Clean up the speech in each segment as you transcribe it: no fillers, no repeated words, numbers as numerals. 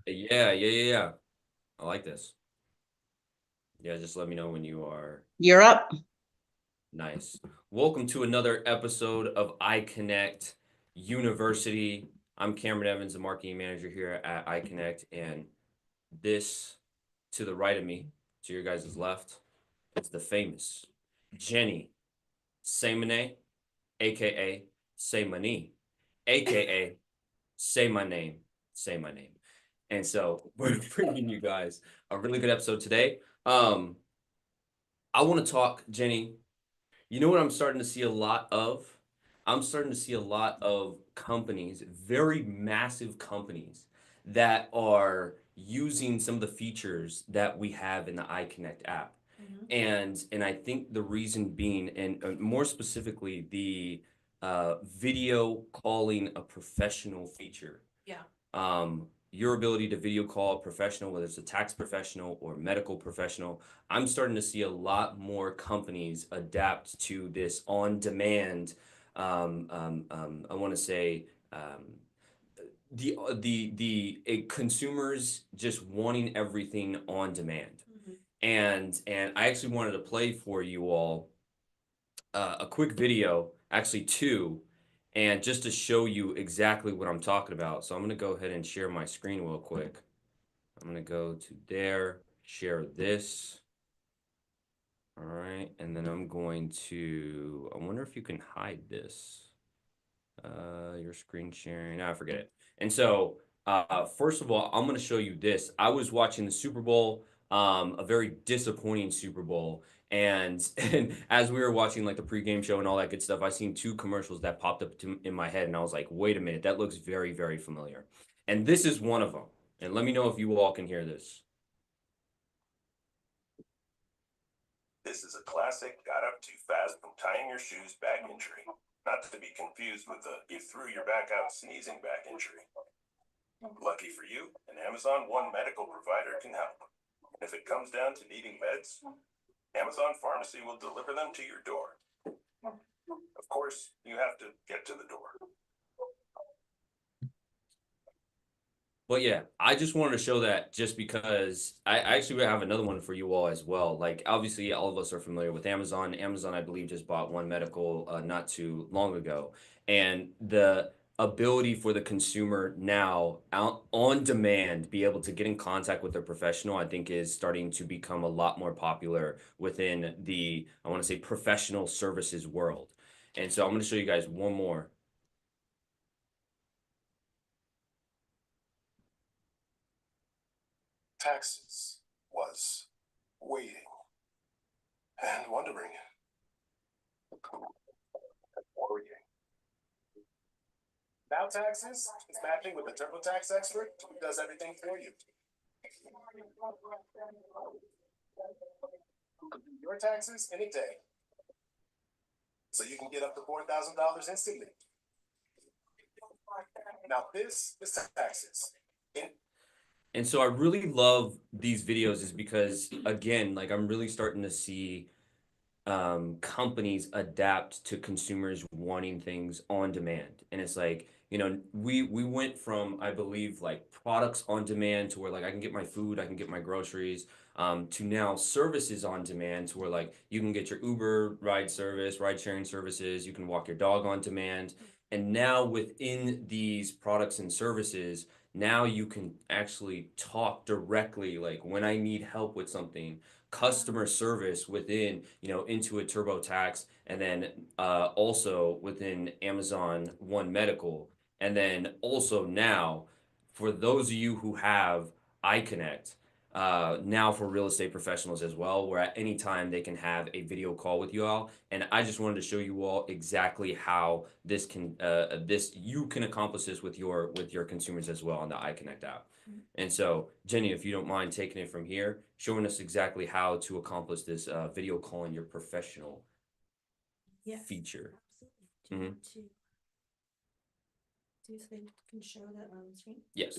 Yeah. Yeah. I like this. Yeah, just let me know when you are. You're up. Nice. Welcome to another episode of iConnect University. I'm Cameron Evans, the marketing manager here at iConnect, and this to the right of me, to your guys' left, is the famous Jenny Saymone, aka Say Money, aka Say My Name, Say My Name. And so we're bringing you guys a really good episode today. Um, I want to talk, Jenny. You know what I'm starting to see a lot of? I'm starting to see a lot of companies, very massive companies, that are using some of the features that we have in the iConnect app. And I think the reason being, and more specifically, the video calling a professional feature. Yeah. Your ability to video call a professional, whether it's a tax professional or medical professional, I'm starting to see a lot more companies adapt to this on demand. I want to say consumers just wanting everything on demand. And I actually wanted to play for you all a quick video, actually two, and just to show you exactly what I'm talking about. So I'm gonna go ahead and share my screen real quick. I'm gonna go to there, share this. All right, and then I'm going to, I wonder if you can hide this. Your screen sharing, I forget it. And so, first of all, I'm gonna show you this. I was watching the Super Bowl, a very disappointing Super Bowl. And as we were watching like the pregame show and all that good stuff, I seen two commercials that popped up in my head, and I was like, wait a minute, that looks very, very familiar. And this is one of them. And let me know if you all can hear this. This is a classic got up too fast from tying your shoes back injury. Not to be confused with the you threw your back out sneezing back injury. Lucky for you, an Amazon One medical provider can help. If it comes down to needing meds, Amazon Pharmacy will deliver them to your door. Of course, you have to get to the door. But yeah, I just wanted to show that just because I actually have another one for you all as well. Like obviously all of us are familiar with Amazon. Amazon, I believe, just bought One Medical not too long ago. And the ability for the consumer now out on demand be able to get in contact with their professional, I think is starting to become a lot more popular within the, I want to say, professional services world. And so I'm going to show you guys one more. Taxes was waiting and wondering. Worrying. Now Taxes is matching with a TurboTax expert who does everything for you. Who can do your taxes in a day, so you can get up to $4,000 instantly. Now this is Taxes. And so I really love these videos is because again, like I'm really starting to see companies adapt to consumers wanting things on demand. And it's like, you know, we went from, I believe, like products on demand to where like I can get my food, I can get my groceries, to now services on demand to where like you can get your Uber ride service, ride sharing services, you can walk your dog on demand. And now within these products and services, now you can actually talk directly, like when I need help with something, customer service within, you know, into a TurboTax, and then also within Amazon One Medical. And then also now, for those of you who have iConnect, now for real estate professionals as well, where at any time they can have a video call with you all. And I just wanted to show you all exactly how this can, you can accomplish this with your consumers as well on the iConnect app. And so, Jenny, if you don't mind taking it from here, showing us exactly how to accomplish this video calling your professional feature. Absolutely. Do you want to do so they can show that on the screen? Yes.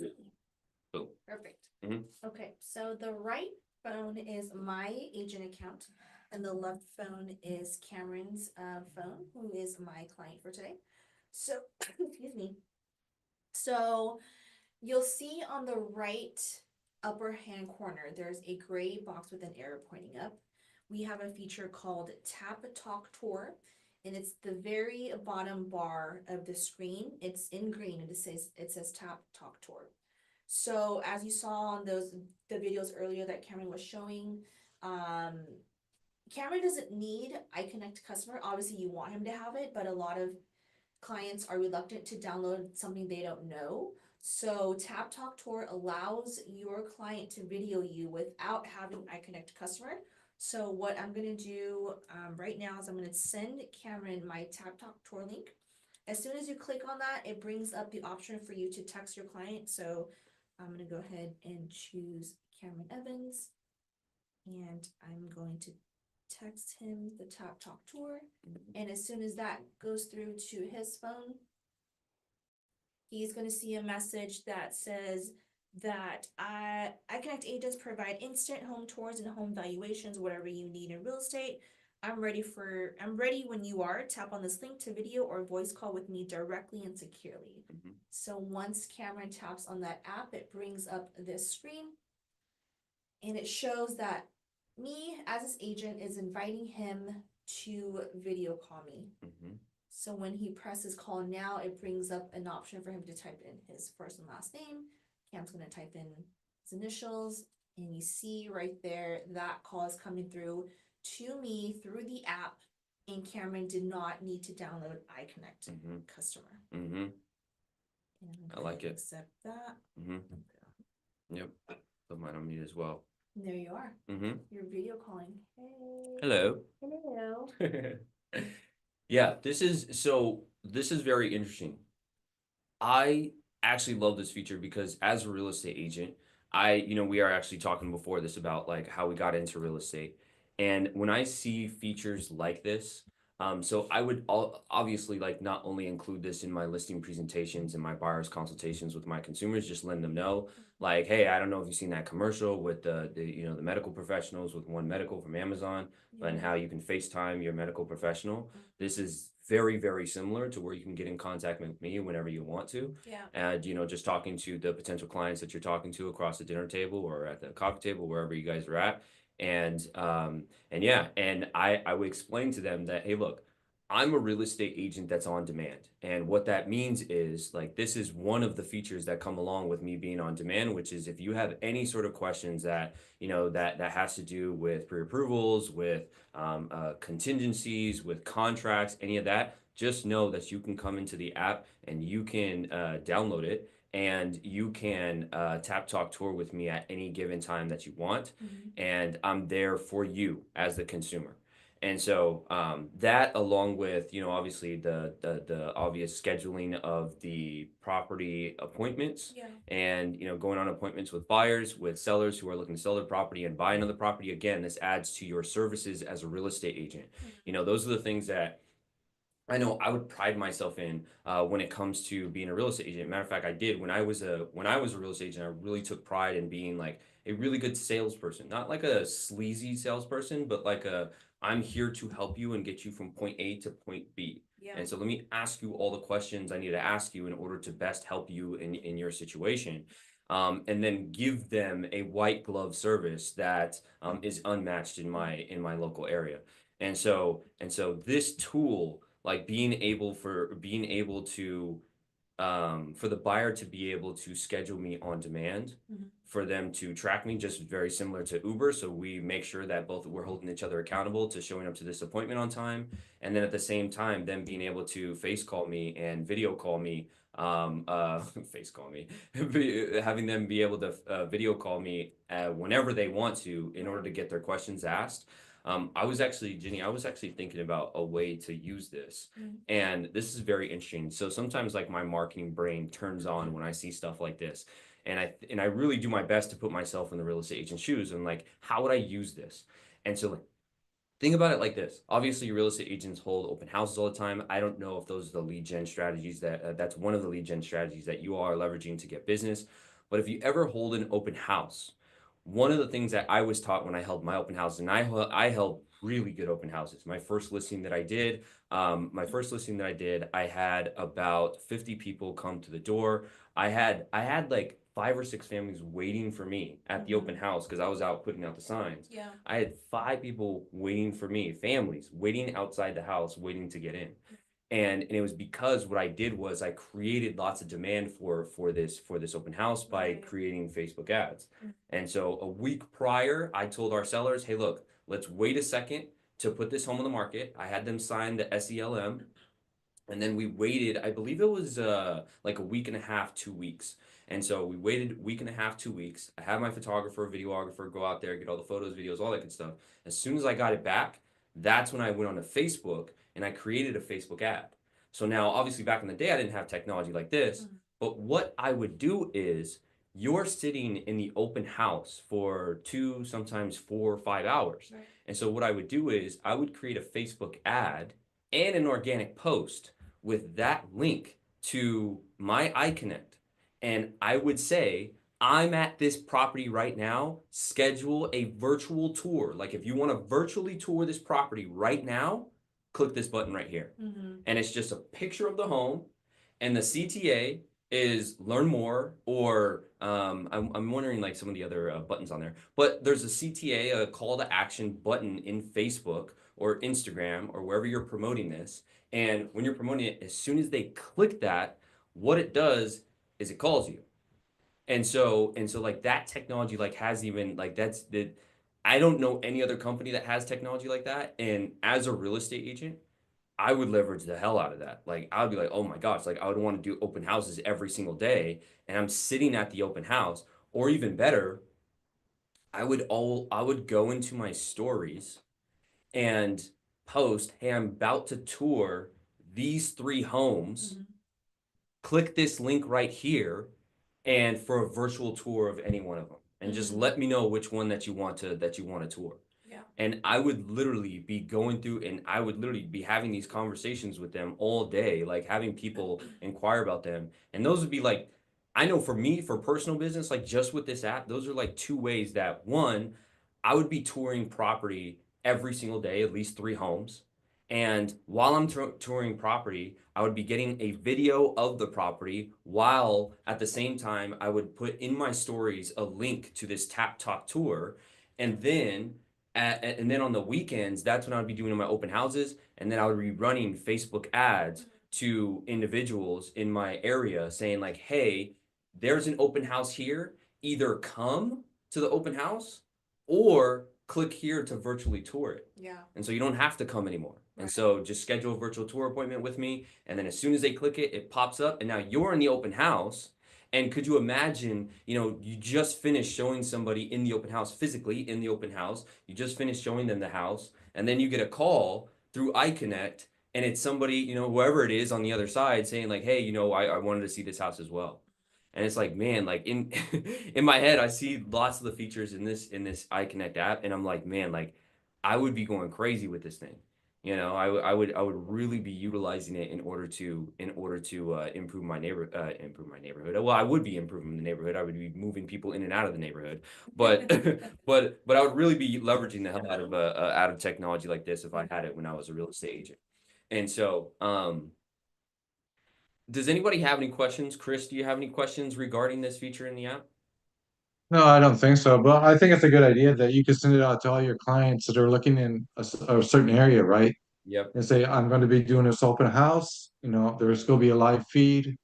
Boom. Perfect. Mhm. Okay, so the right phone is my agent account, and the left phone is Cameron's phone, who is my client for today. So, excuse me. So You'll see on the right upper hand corner, there's a gray box with an arrow pointing up. We have a feature called Tap Talk Tour, and it's the very bottom bar of the screen. It's in green and it says Tap Talk Tour. So as you saw on the videos earlier that Cameron was showing, um, Cameron doesn't need iConnect customer. Obviously, you want him to have it, but a lot of clients are reluctant to download something they don't know. So Tap Talk Tour allows your client to video you without having iConnect customer. So what I'm gonna do right now is I'm gonna send Cameron my Tap Talk Tour link. As soon as you click on that, it brings up the option for you to text your client. So I'm gonna go ahead and choose Cameron Evans, and I'm going to text him the Tap Talk Tour. And as soon as that goes through to his phone, he's going to see a message that says that iConnect agents provide instant home tours and home valuations, whatever you need in real estate. I'm ready when you are. Tap on this link to video or voice call with me directly and securely. So once Cameron taps on that app, it brings up this screen and it shows that me as his agent is inviting him to video call me. So when he presses call now, it brings up an option for him to type in his first and last name. Cam's gonna type in his initials, and you see right there that call is coming through to me through the app, and Cameron did not need to download iConnect customer. And I like it. Accept that. Yep. Put mine on mute as well. And there you are. You're video calling. Hey. Hello. Hello. Yeah, this is very interesting. I actually love this feature because as a real estate agent, we are actually talking before this about like how we got into real estate. And when I see features like this, so I would obviously like not only include this in my listing presentations and my buyers consultations with my consumers, just letting them know like, hey, I don't know if you've seen that commercial with the medical professionals with One Medical from Amazon, and how you can FaceTime your medical professional. This is very, very similar to where you can get in contact with me whenever you want to. Yeah. And, just talking to the potential clients that you're talking to across the dinner table or at the coffee table, wherever you guys are at. And yeah, and I would explain to them that, hey, look, I'm a real estate agent that's on demand. And what that means is like this is one of the features that come along with me being on demand, which is if you have any sort of questions that, that has to do with pre-approvals, with contingencies, with contracts, any of that, just know that you can come into the app and you can download it and you can tap talk tour with me at any given time that you want. And I'm there for you as the consumer. And so that, along with obviously the obvious scheduling of the property appointments, and going on appointments with buyers, with sellers who are looking to sell their property and buy another property. Again, this adds to your services as a real estate agent. Those are the things that I know I would pride myself in when it comes to being a real estate agent. Matter of fact, I did when I was a real estate agent. I really took pride in being like a really good salesperson, not like a sleazy salesperson, but like I'm here to help you and get you from point A to point B. And so let me ask you all the questions I need to ask you in order to best help you in your situation. And then give them a white glove service that is unmatched in my local area. And so this tool, like being able to for the buyer to be able to schedule me on demand, for them to track me, just very similar to Uber. So we make sure that both we're holding each other accountable to showing up to this appointment on time, and then at the same time, them being able to face call me and video call me, face call me, having them be able to video call me whenever they want to in order to get their questions asked. Jenny, I was actually thinking about a way to use this. And this is very interesting. So sometimes like my marketing brain turns on when I see stuff like this. And I really do my best to put myself in the real estate agent's shoes and like, how would I use this? And so like, think about it like this. Obviously, real estate agents hold open houses all the time. I don't know if those are the lead gen strategies that's one of the lead gen strategies that you all are leveraging to get business. But if you ever hold an open house, one of the things that I was taught when I held my open houses, and I held really good open houses. My first listing that I did, I had about 50 people come to the door. I had like 5 or 6 families waiting for me at the open Mhm. house because I was out putting out the signs. Yeah. I had 5 people waiting for me, families waiting outside the house, waiting to get in. And it was because what I did was I created lots of demand for this open house by Right. creating Facebook ads. Mm. And so a week prior, I told our sellers, "Hey, look, let's wait a second to put this home on the market." I had them sign the SELM, and then we waited, I believe it was like a week and a half, 2 weeks. And so we waited a week and a half, 2 weeks. I had my photographer, videographer go out there, get all the photos, videos, all that good stuff. As soon as I got it back, that's when I went on to Facebook and I created a Facebook ad. So now, obviously, back in the day, I didn't have technology like this. Mhm. But what I would do is you're sitting in the open house for 2, sometimes 4 or 5 hours. Right. And so what I would do is I would create a Facebook ad and an organic post with that link to my iConnect. And I would say, I'm at this property right now. Schedule a virtual tour. Like if you want to virtually tour this property right now, click this button right here. Mhm. And it's just a picture of the home. And the CTA is learn more, or I'm wondering like some of the other buttons on there. But there's a CTA, a call to action button in Facebook or Instagram or wherever you're promoting this. And when you're promoting it, as soon as they click that, what it does is it calls you. And so like that technology like has even like that's the I don't know any other company that has technology like that. And as a real estate agent, I would leverage the hell out of that. Like I would be like, oh my gosh, like I would want to do open houses every single day. And I'm sitting at the open house. Or even better, I would go into my stories and post, hey, I'm about to tour these 3 homes. Mhm. Click this link right here and for a virtual tour of any one of them. And just Mhm. let me know which one that you want to tour. Yeah. And I would literally be going through and I would literally be having these conversations with them all day, like having people inquire about them. And those would be like, I know for me, for personal business, like just with this app, those are like 2 ways that one, I would be touring property every single day, at least 3 homes. And while I'm touring property, I would be getting a video of the property while at the same time I would put in my stories a link to this Tap Talk tour. And then and then on the weekends, that's when I would be doing my open houses, and then I would be running Facebook ads to individuals in my area saying like, "Hey, there's an open house here. Either come to the open house or click here to virtually tour it." Yeah. And so you don't have to come anymore. And Right. so just schedule a virtual tour appointment with me, and then as soon as they click it, it pops up, and now you're in the open house. And could you imagine, you just finished showing somebody in the open house, physically in the open house, you just finished showing them the house, and then you get a call through iConnect, and it's somebody, whoever it is on the other side saying like, hey, I wanted to see this house as well. And it's like, man, like in in my head, I see lots of the features in this iConnect app, and I'm like, man, like I would be going crazy with this thing. I would really be utilizing it in order to improve my neighborhood. Well, I would be improving the neighborhood. I would be moving people in and out of the neighborhood, but but I would really be leveraging the hell out of technology like this if I had it when I was a real estate agent. And so, does anybody have any questions? Chris, do you have any questions regarding this feature in the app? No, I don't think so, but I think it's a good idea that you can send it out to all your clients that are looking in a certain area, right? Yep. And say, I'm going to be doing this open house, there's going to be a live feed,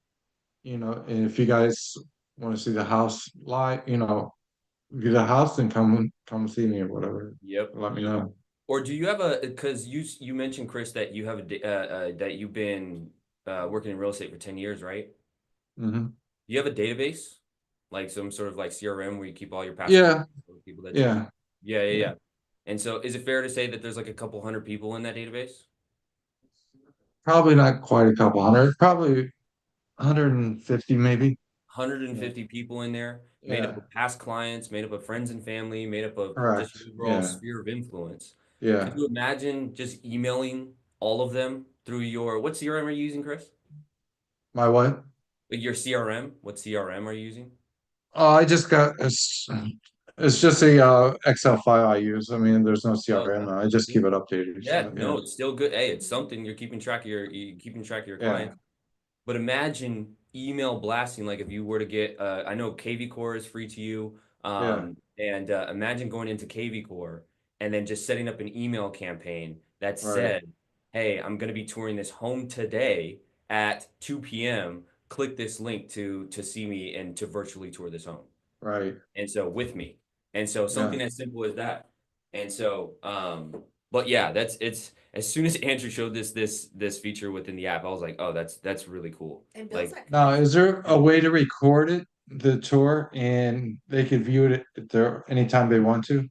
and if you guys want to see the house live, view the house and come see me or whatever. Yep. Let me know. Or do you have because you mentioned, Chris, that you have that you've been working in real estate for 10 years, right? Hmm. Do you have a database, like some sort of like CRM where you keep all your past clients Yeah, or people that you? yeah, Yeah, yeah, yeah. yeah. And so, is it fair to say that there's like a couple hundred people in that database? Probably not quite a couple hundred, probably 150 maybe. Yeah, 150 people in there, made up yeah, of past clients, made up of friends and family, made up of just correct. your overall Yeah, sphere of influence. Could yeah. you imagine just emailing all of them through what CRM are you using, Chris? My what? Like your CRM? What CRM are you using? Oh, I just got it's just a Excel file I use. I mean, there's no Oh, CRM. okay. I just keep Yeah, it updated. yeah, So yeah, no, it's still good. Hey, it's something you're keeping track of your yeah, clients. But imagine email blasting, like if you were to get, I know KV Core is free to you. Yeah, And imagine going into KV Core and then just setting up an email campaign that right, said, hey, I'm going to be touring this home today at 2 p.m. Click this link to see me and to virtually tour this home. right. And so with me. And so Yeah. something as simple as that. And so, but yeah, it's as soon as Andrew showed this feature within the app, I was like, oh, that's really cool. And builds Like, that Now, connection. is there a way to record it, the tour, and they could view it at their anytime they want to?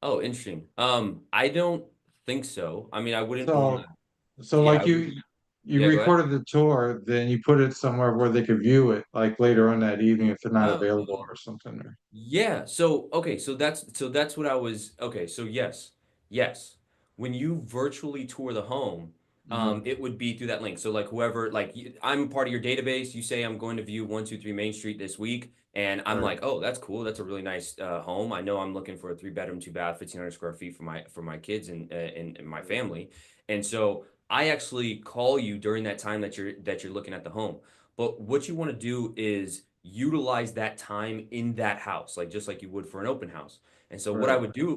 oh, interesting. I don't think so. I mean, I wouldn't want So, to. so Yeah, I like would. you Yeah, go ahead. recorded the tour, then you put it somewhere where they could view it, like later on that evening if they're not Oh, available or something. yeah. So okay. So that's what I was. Okay. So yes, yes. When you virtually tour the home, Hmm. it would be through that link. So like whoever, like I'm part of your database. You say I'm going to view 123 Main Street this week, and I'm Right, like, oh, that's cool. That's a really nice home. I know I'm looking for a 3 bedroom, 2 bath, 1,500 square feet for my kids and my family. And so I actually call you during that time that you're looking at the home. But what you want to do is utilize that time in that house, like just like you would for an open house. And so right,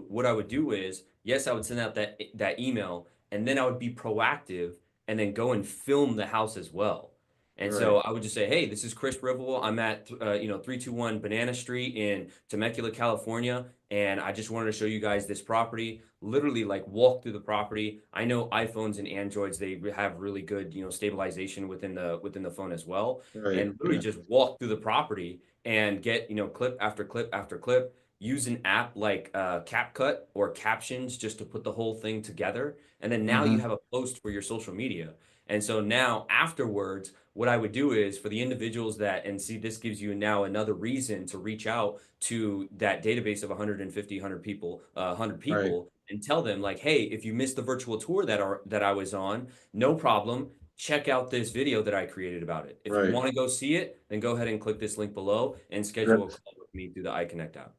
what I would do is, yes, I would send out that email, and then I would be proactive and then go and film the house as well. And right, so I would just say, hey, this is Chris Rivable. I'm at 321 Banana Street in Temecula, California, and I just wanted to show you guys this property. Literally, like walk through the property. I know iPhones and Androids, they have really good stabilization within the phone as well, right. and literally Yeah, just walk through the property and get clip after clip after clip. Use an app like CapCut or Captions just to put the whole thing together, and then now you hmm, have a post for your social media. And so now afterwards, what I would do is for the individuals that, and see, this gives you now another reason to reach out to that database of 150, 100 people, 100 right, people, and tell them like, hey, if you missed the virtual tour that I was on, no problem. Check out this video that I created about it. If you right. want to go see it, then go ahead and click this link below and schedule a Right. call with me through the iConnect app.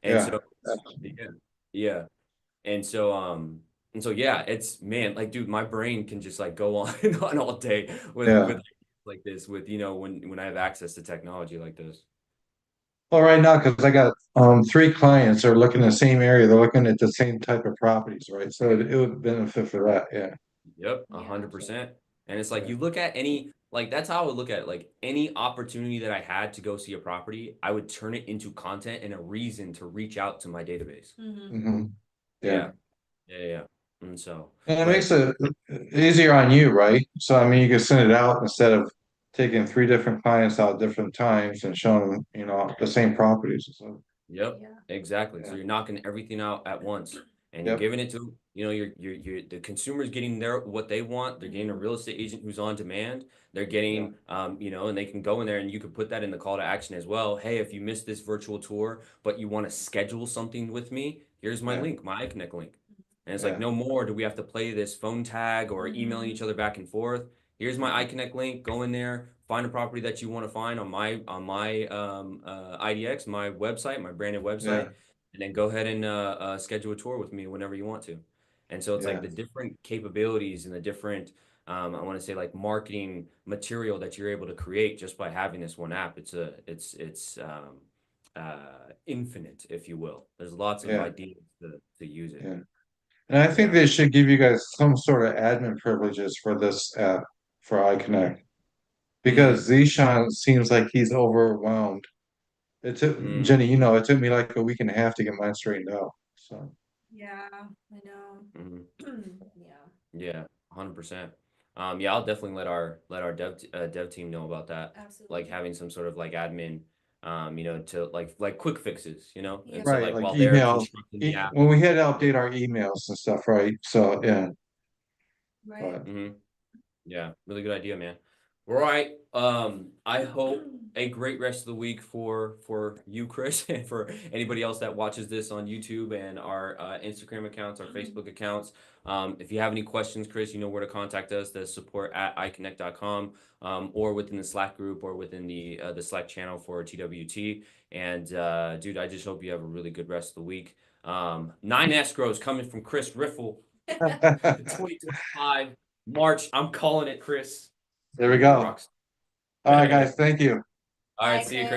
And Yeah, so, yeah, yeah. And so, yeah, it's man, like, dude, my brain can just like go on and on all day with yeah. like this, with when I have access to technology like this. Well, right now, because I got three clients that are looking in the same area, they're looking at the same type of properties, right? So it would benefit for that, yeah. Yep, a Yeah. hundred percent. And it's like Yeah, you look at any, like that's how I would look at it. Like any opportunity that I had to go see a property, I would turn it into content and a reason to reach out to my database. Mm-hmm. hmm, yeah. Yeah, yeah. And so, And it but makes it easier on you, right? So I mean, you can send it out instead of taking three different clients out different times and showing them, the same properties. So, yep, Yeah. exactly. So yeah, you're knocking everything out at once, and you're yep, giving it to, you're the consumer's getting their what they want. They're getting a Mm-hmm. real estate agent who's on demand. They're yeah, getting, and they can go in there and you could put that in the call to action as well. Hey, if you missed this virtual tour, but you want to schedule something with me, here's my yeah, link, my iConnect link. And it's like, yeah, no more do we have to play this phone tag or emailing Mm-hmm. each other back and forth. Here's my iConnect link. Go in there, find a property that you want to find on my IDX, my website, my branded yeah, website, and then go ahead and schedule a tour with me whenever you want to. And so it's like yeah, the different capabilities and the different, I want to say like marketing material that you're able to create just by having this one app. It's infinite, if you will. There's lots of yeah, ideas to use it. yeah. And I think Yeah. they should give you guys some sort of admin privileges for this app for iConnect Mm, because Zishan seems like he's overwhelmed. It took mm, Jenny, it took me like a week and a half to get mine straightened out. So Yeah, I know. mm. Yeah, Yeah, 100%. Yeah, I'll definitely let our dev team know about that. Like absolutely. having some sort of like admin, to like quick fixes, and Yep. so right, like like while they're emails. constructing the app. When we had to update our emails and stuff, right? So yeah, Right. but Hmm. Yeah, really good idea, man. All right. I hope a great rest of the week for you, Chris, and for anybody else that watches this on YouTube and our Instagram accounts, our Facebook accounts. If you have any questions, Chris, you know where to contact us. That's support at iConnect.com, or within the Slack group or within the Slack channel for TWT. And dude, I just hope you have a really good rest of the week. 9 escrows coming from Chris Riffle, there 2025. March. I'm calling it, Chris. we You're go. rocks. All right, guys, thank you. All right, Bye, see you, Chris. Chris.